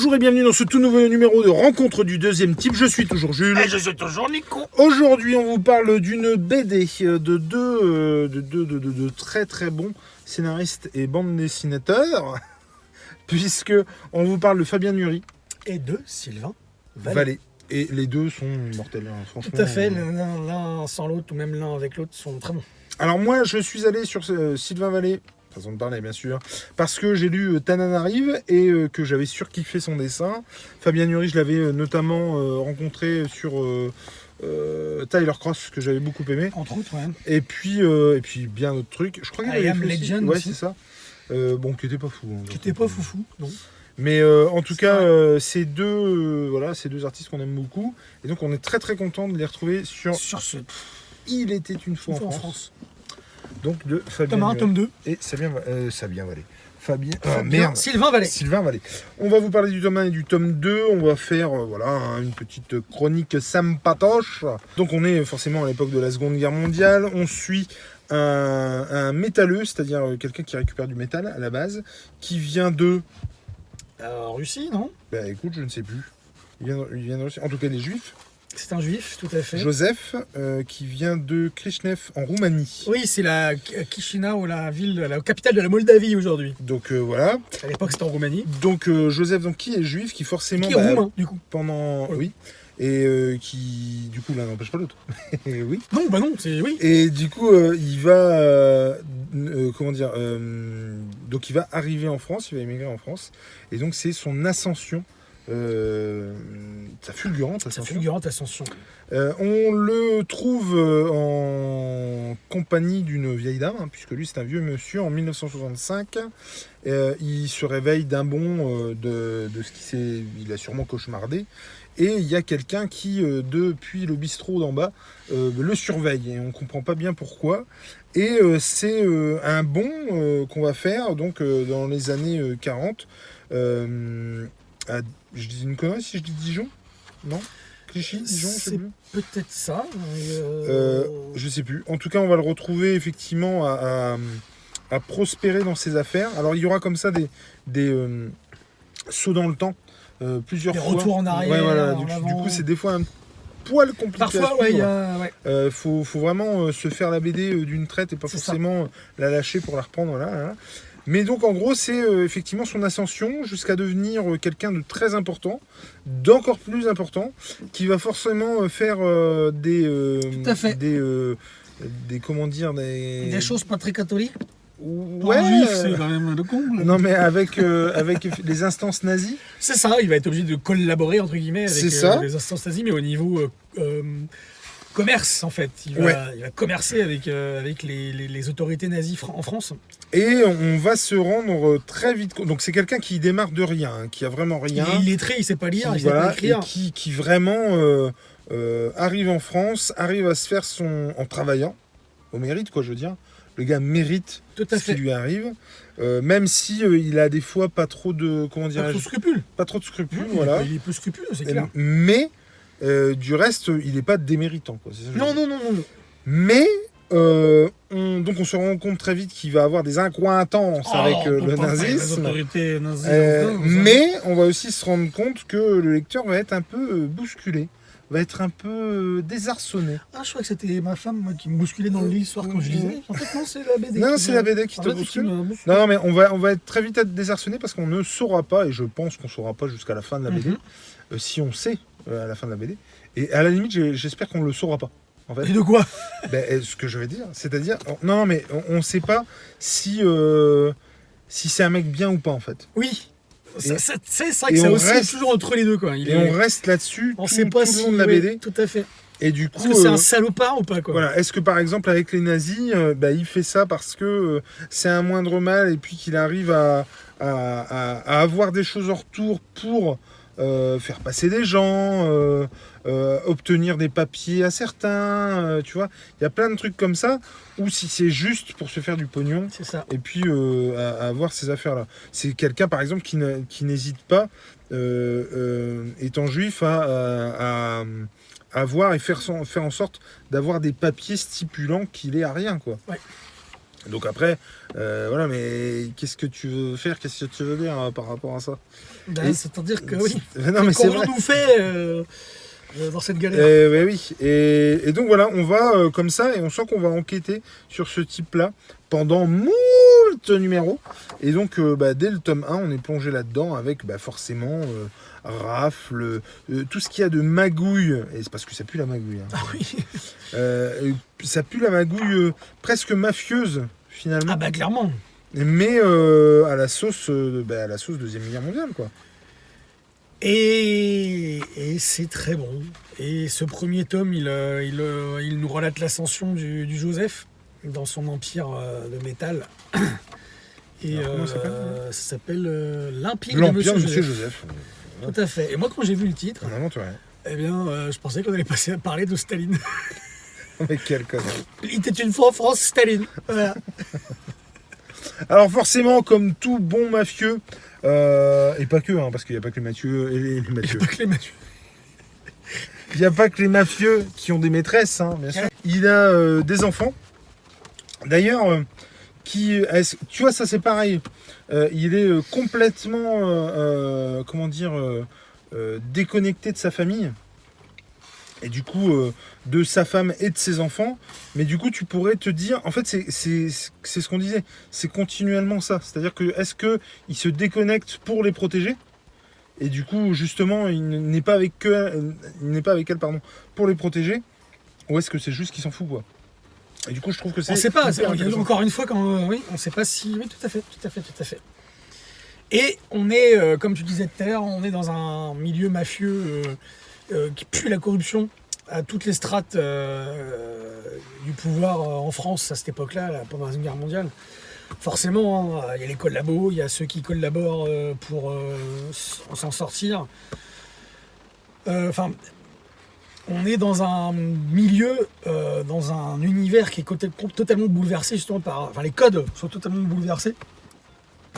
Bonjour et bienvenue dans ce tout nouveau numéro de Rencontre du deuxième type. Je suis toujours Jules. Et je suis toujours Nico. Aujourd'hui, on vous parle d'une BD de deux très très bons scénaristes et bande dessinateurs, puisque on vous parle de Fabien Nury Et de Sylvain Vallée. Et les deux sont mortels, hein, franchement. Tout à fait, l'un sans l'autre ou même l'un avec l'autre sont très bons. Alors moi, je suis allé sur Sylvain Vallée, façon de parler bien sûr, parce que j'ai lu Tananarive et que j'avais surkiffé son dessin. Fabien Nury, je l'avais notamment rencontré sur Tyler Cross, que j'avais beaucoup aimé. Entre autres, ouais. Et puis bien d'autres trucs. Je crois qu'il I avait Am fait aussi. Legend Ouais, aussi. c'est ça. Bon, qui était pas fou. Hein, Qui était pas foufou, non. Mais en tout cas, ces deux artistes qu'on aime beaucoup. Et donc, on est très très content de les retrouver sur ce Il était une fois en France. Donc, de Fabien tome 1, Nury tome 2. et Fabien Vallée. Sylvain Vallée. Sylvain Vallée. On va vous parler du tome 1 et du tome 2. On va faire une petite chronique sympatoche. Donc, on est forcément à l'époque de la Seconde Guerre mondiale. On suit un métalleux, c'est-à-dire quelqu'un qui récupère du métal à la base, qui vient de... Russie, non? Bah écoute, je ne sais plus. Il vient de Russie. En tout cas, les Juifs. C'est un juif, tout à fait. Joseph, qui vient de Kishinev en Roumanie. Oui, c'est la Chisinau, la ville, la capitale de la Moldavie aujourd'hui. Donc voilà. À l'époque, c'était en Roumanie. Donc Joseph, donc, qui est juif, qui forcément... Qui est roumain, du coup. Pendant... Oui. Oui. Et qui, du coup, l'un n'empêche pas l'autre. Oui. Non, bah non, c'est... Oui. Et du coup, il va... donc il va arriver en France, il va émigrer en France. Et donc c'est son ascension. Sa fulgurante ascension. On le trouve en compagnie d'une vieille dame, hein, puisque lui c'est un vieux monsieur en 1965. Il se réveille d'un bond de ce qui s'est... Il a sûrement cauchemardé. Et il y a quelqu'un qui, depuis le bistrot d'en bas, le surveille. Et on ne comprend pas bien pourquoi. Et c'est un bond qu'on va faire donc, dans les années 40. Je dis une connerie si je dis Dijon? Non? Clichy, Dijon, je sais plus. C'est peut-être ça. Je sais plus. En tout cas, on va le retrouver effectivement à prospérer dans ses affaires. Alors, il y aura comme ça des sauts dans le temps plusieurs fois. Des retours en arrière. Ouais, voilà. Du coup, c'est des fois un poil compliqué. Parfois, ouais, faut vraiment se faire la BD d'une traite et pas forcément la lâcher pour la reprendre. Voilà. Mais donc en gros c'est effectivement son ascension jusqu'à devenir quelqu'un de très important, d'encore plus important, qui va forcément faire des choses pas très catholiques. Ouais, juif, c'est quand même le comble. Non mais avec les instances nazies. C'est ça, il va être obligé de collaborer entre guillemets avec les instances nazies, mais au niveau commerce en fait. Il va commercer avec les autorités nazies en France. Et on va se rendre très vite. Donc c'est quelqu'un qui démarre de rien, hein, qui a vraiment rien. Il est illettré, il sait pas lire, il sait pas écrire. Et qui vraiment arrive en France, arrive à se faire en travaillant, au mérite quoi, je veux dire. Le gars mérite ce qui lui arrive, même si il a des fois pas trop de scrupules. Pas trop de scrupules, voilà. Il est peu scrupuleux, c'est clair. Mais du reste, il n'est pas déméritant, quoi. C'est ça, non. Mais donc on se rend compte très vite qu'il va avoir des incointances avec le nazisme. Mais on va aussi se rendre compte que le lecteur va être un peu bousculé, va être un peu désarçonné. Ah, je crois que c'était ma femme qui me bousculait dans le lit ce soir quand je lisais. En fait, non, c'est la BD. Non, c'est la BD qui te bouscule. Non, mais on va être très vite désarçonné parce qu'on ne saura pas, et je pense qu'on ne saura pas jusqu'à la fin de la BD, si on sait à la fin de la BD. Et à la limite, j'espère qu'on ne le saura pas. En fait. Et de quoi? Ce que je vais dire, c'est-à-dire... Non, mais on ne sait pas si c'est un mec bien ou pas, en fait. Oui. C'est ça que ça aussi toujours entre les deux, quoi. On reste là-dessus tout le long de la BD. Tout à fait. Et du coup, est-ce que c'est un salopard ou pas, quoi? Voilà. Est-ce que par exemple avec les nazis, il fait ça parce que c'est un moindre mal et puis qu'il arrive à avoir des choses en retour pour faire passer des gens, obtenir des papiers à certains, tu vois. Il y a plein de trucs comme ça, ou si c'est juste pour se faire du pognon, c'est ça. Et puis à avoir ces affaires-là. C'est quelqu'un par exemple qui n'hésite pas, étant juif, à avoir et faire en sorte d'avoir des papiers stipulant qu'il est arien, quoi. Ouais. Donc après, voilà, mais qu'est-ce que tu veux faire? Qu'est-ce que tu veux dire par rapport à ça? C'est-à-dire que oui, non, mais c'est vrai. Qu'on nous fait dans cette galère. Oui. Et donc voilà, on va comme ça, et on sent qu'on va enquêter sur ce type-là pendant moult numéros. Et donc, dès le tome 1, on est plongé là-dedans avec forcément rafle, tout ce qu'il y a de magouille. Et c'est parce que ça pue la magouille. Hein. Ah oui. Ça pue la magouille presque mafieuse, finalement. Ah bah clairement. Mais à la sauce Deuxième Guerre mondiale, quoi. Et c'est très bon. Et ce premier tome, il nous relate l'ascension du Joseph dans son empire de métal. Et alors, comment ça s'appelle l'Empire de Monsieur Joseph. Tout à fait. Et moi, quand j'ai vu le titre, eh bien, je pensais qu'on allait passer à parler de Staline. Mais quel connard. Il était une fois en France, Staline. Voilà. Alors forcément, comme tout bon mafieux, et pas que, hein, parce qu'il n'y a pas que les mafieux et les mafieux. Il n'y a pas que les mafieux qui ont des maîtresses, hein, bien sûr. Il a des enfants. D'ailleurs, tu vois, ça c'est pareil. Il est complètement, déconnecté de sa famille. Et du coup, de sa femme et de ses enfants. Mais du coup, tu pourrais te dire... En fait, c'est ce qu'on disait. C'est continuellement ça. C'est-à-dire que, est-ce qu'il se déconnecte pour les protéger? Et du coup, justement, il n'est pas avec elle, pour les protéger. Ou est-ce que c'est juste qu'il s'en fout, quoi? Et du coup, je trouve que c'est... On ne sait pas. Encore une fois, on ne sait pas si... Oui, tout à fait. Et on est, comme tu disais tout à l'heure, on est dans un milieu mafieux... qui pue la corruption à toutes les strates du pouvoir en France à cette époque-là, pendant la Seconde Guerre mondiale. Forcément, il y a les collabos, il y a ceux qui collaborent pour s'en sortir. On est dans un milieu, dans un univers qui est totalement bouleversé justement par... Enfin, les codes sont totalement bouleversés.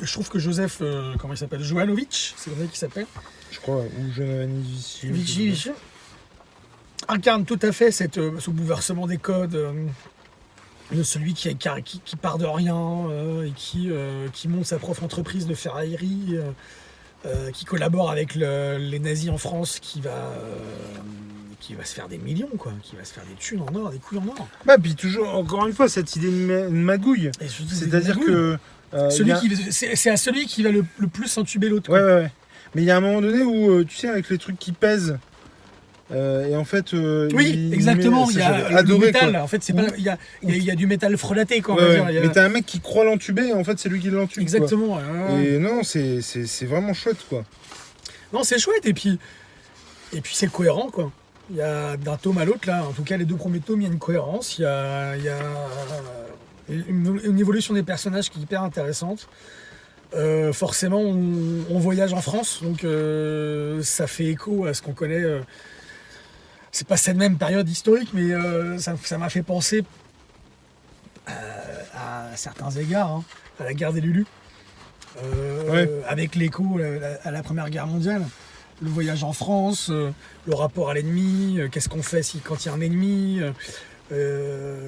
Et je trouve que Joseph, comment il s'appelle, Jovanovic, c'est comme ça qu'il s'appelle. Je crois, ou Jovanovic, incarne tout à fait ce bouleversement des codes de celui qui part de rien et qui monte sa propre entreprise de ferraillerie, qui collabore avec les nazis en France, qui va se faire des millions, quoi, qui va se faire des thunes en or, des couilles en or. Puis toujours, encore une fois, cette idée de magouille. C'est-à-dire que... c'est à celui qui va le plus entuber l'autre. Ouais. Mais il y a un moment donné où, tu sais, avec les trucs qui pèsent, et en fait... oui, exactement, il y a du métal, quoi. En fait, il y a du métal frelaté, quoi. Mais t'as un mec qui croit l'entuber, et en fait, c'est lui qui l'entube. Exactement. Et non, c'est vraiment chouette, quoi. Non, c'est chouette, et puis c'est cohérent, quoi. Il y a d'un tome à l'autre, là, en tout cas, les 2 premiers tomes, il y a une cohérence, il y a une évolution des personnages qui est hyper intéressante. Forcément, on voyage en France, donc ça fait écho à ce qu'on connaît. C'est pas cette même période historique, mais ça m'a fait penser à certains égards, hein, à la guerre des Lulus, avec l'écho à la Première Guerre mondiale. Le voyage en France, le rapport à l'ennemi, qu'est-ce qu'on fait quand il y a un ennemi,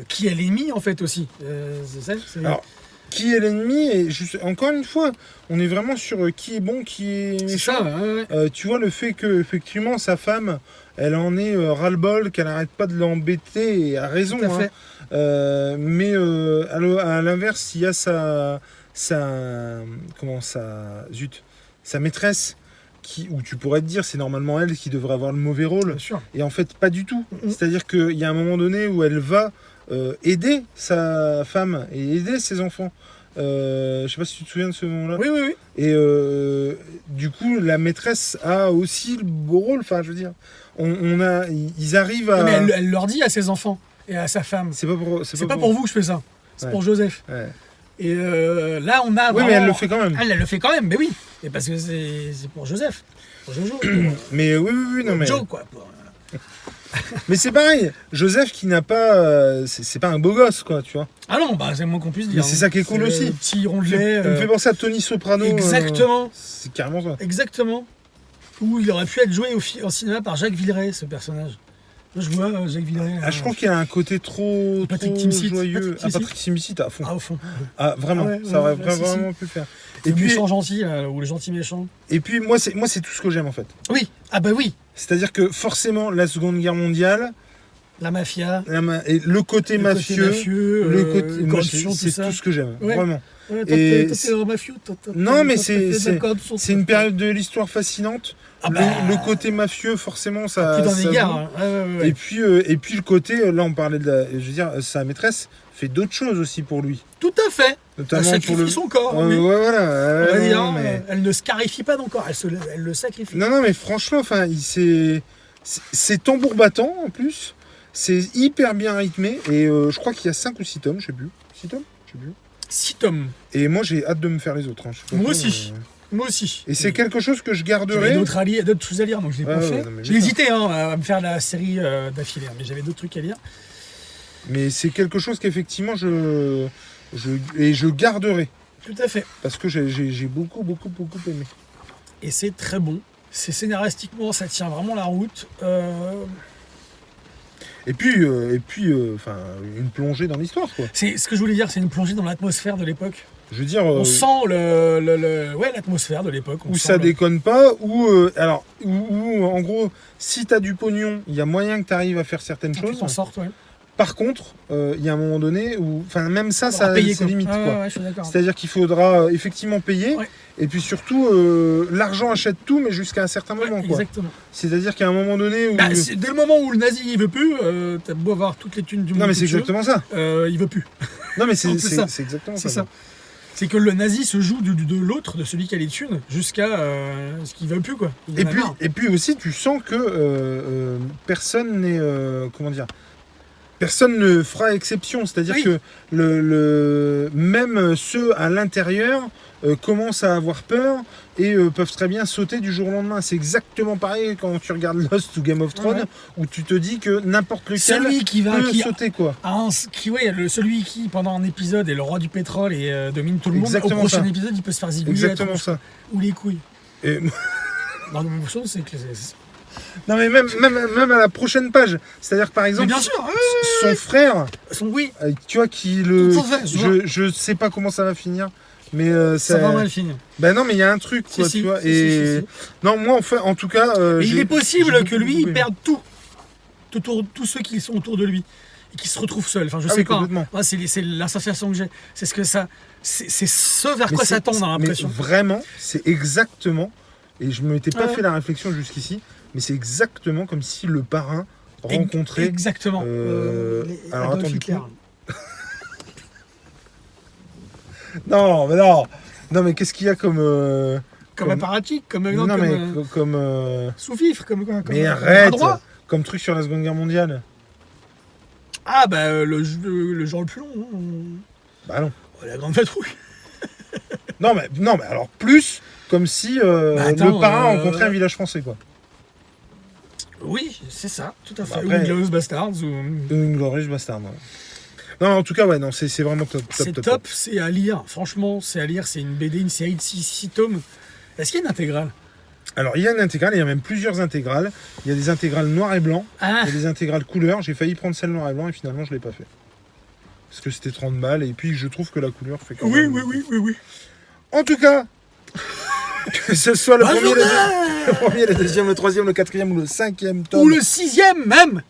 qui est l'ennemi en fait aussi. C'est ça. Alors, qui est l'ennemi? Et encore une fois, on est vraiment sur qui est bon, qui est méchant. C'est ça, tu vois, le fait que effectivement sa femme, elle en est ras-le-bol, qu'elle n'arrête pas de l'embêter, et a raison. Tout à fait. Mais à l'inverse, il y a sa maîtresse, où tu pourrais te dire c'est normalement elle qui devrait avoir le mauvais rôle. Bien sûr. Et en fait, pas du tout. C'est-à-dire qu'il y a un moment donné où elle va aider sa femme et aider ses enfants. Je sais pas si tu te souviens de ce moment-là. Oui. Et du coup, la maîtresse a aussi le beau rôle. Enfin, je veux dire, ils arrivent à... Mais elle leur dit à ses enfants et à sa femme. C'est pas pour vous que je fais ça. C'est pour Joseph. Ouais. Et là, on a... Oui, mais elle le fait quand même. Elle le fait quand même, mais oui. Et parce que c'est pour Joseph. Pour Jojo. Mais oui, non mais... Joe, quoi. Mais c'est pareil, Joseph qui n'a pas... c'est pas un beau gosse, quoi, tu vois. Ah non, c'est le moins qu'on puisse dire. Mais c'est ça qui est cool aussi. Petit rondelet. Ça me fait penser à Tony Soprano. Exactement. C'est carrément ça. Exactement. Où il aurait pu être joué au cinéma par Jacques Villeray, ce personnage. Je vois Jacques Villeray. Je trouve qu'il a un côté trop joyeux. Patrick Timsit à fond. Ah, au fond. Ah, vraiment, ça aurait vraiment pu le faire. Et puis, le méchant gentil, ou le gentil méchant. Et puis, moi, c'est tout ce que j'aime, en fait. Oui, ah bah oui. C'est-à-dire que, forcément, la Seconde Guerre mondiale... La mafia. Et le côté mafieux, le côté corruption, c'est tout ce que j'aime, vraiment. Et toi, mafieux, non, mais c'est une période de l'histoire fascinante. Le côté mafieux, forcément, ça. Plus dans les gares. Et puis le côté, là, on parlait je veux dire, sa maîtresse fait d'autres choses aussi pour lui. Tout à fait. Notamment elle sacrifie son corps. Oui. Voilà. On va dire, elle ne scarifie pas son corps, elle le sacrifie. Non, mais franchement, enfin, c'est tambour battant en plus. C'est hyper bien rythmé et je crois qu'il y a 5 ou 6 tomes, je sais plus. 6 tomes, je sais plus. 6 tomes. Et moi j'ai hâte de me faire les autres. Moi aussi. Moi aussi. Et c'est quelque chose que je garderai. J'avais d'autres choses à lire, donc je l'ai pas fait. J'ai hésité à me faire la série d'affilée, mais j'avais d'autres trucs à lire. Mais c'est quelque chose qu'effectivement je garderai. Tout à fait. Parce que j'ai beaucoup aimé. Et c'est très bon. C'est scénaristiquement, ça tient vraiment la route. Et puis, enfin, une plongée dans l'histoire, quoi. C'est ce que je voulais dire, c'est une plongée dans l'atmosphère de l'époque. Je veux dire, on sent l'atmosphère de l'époque. Où ça déconne pas, où en gros, si t'as du pognon, il y a moyen que t'arrives à faire certaines choses. Tu t'en sortes, ouais. Par contre, il y a un moment donné où, enfin, même ça c'est limite, quoi. Ouais, je suis d'accord. C'est-à-dire qu'il faudra effectivement payer. Ouais. Et puis surtout, l'argent achète tout, mais jusqu'à un certain moment, quoi. Exactement. C'est-à-dire qu'à un moment donné où... dès le moment où le nazi il veut plus, t'as beau avoir toutes les thunes du monde. Non, mais c'est exactement ça. Il veut plus. Non, mais c'est exactement ça. C'est ça. C'est que le nazi se joue de l'autre, de celui qui a les thunes, jusqu'à ce qu'il veut plus, quoi. Et puis aussi, tu sens que personne n'est... comment dire ? Personne ne fera exception, c'est-à-dire que même ceux à l'intérieur commencent à avoir peur et peuvent très bien sauter du jour au lendemain. C'est exactement pareil quand tu regardes Lost ou Game of Thrones, où tu te dis que n'importe lequel peut sauter, quoi. Celui qui, pendant un épisode, est le roi du pétrole et domine tout le monde, exactement au prochain épisode, il peut se faire zigouiller exactement ça. Ou les couilles. Et... non, mais chose, c'est que... Non, mais même à la prochaine page. C'est-à-dire, par exemple, bien sûr, son frère, tu vois, je sais pas comment ça va finir, mais ça va mal finir. Ben non, mais il y a un truc, quoi, tu vois. Non, moi, en tout cas... mais il est possible que lui, il perde tout. Tous ceux qui sont autour de lui. Et qui se retrouvent seuls. Enfin, je sais pas. Moi, c'est l'association que j'ai. C'est ce que ça... C'est ce vers quoi ça tend, dans l'impression. Mais vraiment, c'est exactement... Et je ne m'étais pas fait la réflexion jusqu'ici, mais c'est exactement comme si le parrain rencontrait... Exactement. Alors attends, du coup... non, mais non. Non, mais qu'est-ce qu'il y a comme... Comme apparatchik, comme... sous-fifre, comme quoi. Mais arrête. Comme truc sur la Seconde Guerre mondiale. Ah, bah, le genre le plus long. Non. Bah non. La Grande Patrouille. non, mais alors plus... Comme si le parrain rencontrait un village français, quoi. Oui, c'est ça, tout à fait. Après, ou Inglourious Basterds. Inglourious Basterds, voilà. Non, en tout cas, ouais, non, c'est vraiment top. C'est top, c'est à lire. Franchement, c'est à lire. C'est une BD, une série de 6 tomes. Est-ce qu'il y a une intégrale ? Alors, il y a une intégrale, il y a même plusieurs intégrales. Il y a des intégrales noir et blanc, il y a des intégrales couleur. J'ai failli prendre celle noir et blanc et finalement, je ne l'ai pas fait. Parce que c'était 30 balles et puis je trouve que la couleur fait quand même... Oui. En tout cas... que ce soit le premier, le deuxième, le troisième, le quatrième ou le cinquième tome. Ou le 6e même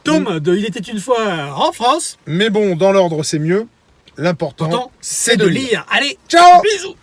tome de Il était une fois en France. Mais bon, dans l'ordre, c'est mieux. L'important, c'est de lire. Allez, ciao, bisous.